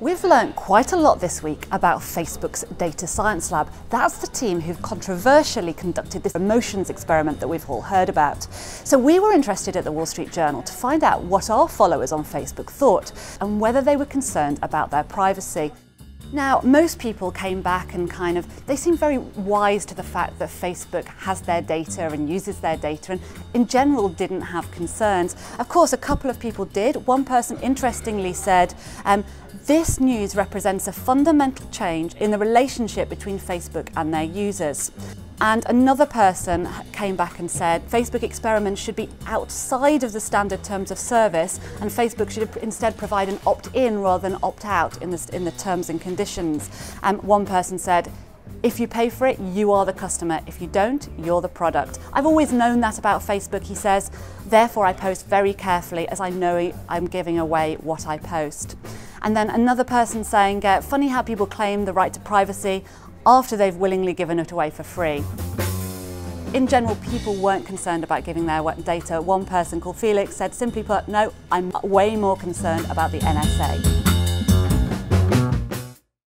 We've learnt quite a lot this week about Facebook's Data Science Lab. That's the team who've controversially conducted this emotions experiment that we've all heard about. So we were interested at the Wall Street Journal to find out what our followers on Facebook thought and whether they were concerned about their privacy. Now, most people came back and they seem very wise to the fact that Facebook has their data and uses their data and in general didn't have concerns. Of course, a couple of people did. One person interestingly said, this news represents a fundamental change in the relationship between Facebook and their users. And another person came back and said Facebook experiments should be outside of the standard terms of service and Facebook should instead provide an opt-in rather than opt-out in the terms and conditions. One person said, if you pay for it, you are the customer. If you don't, you're the product. I've always known that about Facebook, he says. Therefore, I post very carefully as I know I'm giving away what I post. And then another person saying, funny how people claim the right to privacy after they've willingly given it away for free. In general, people weren't concerned about giving their data. One person called Felix said, simply put, no, I'm way more concerned about the NSA.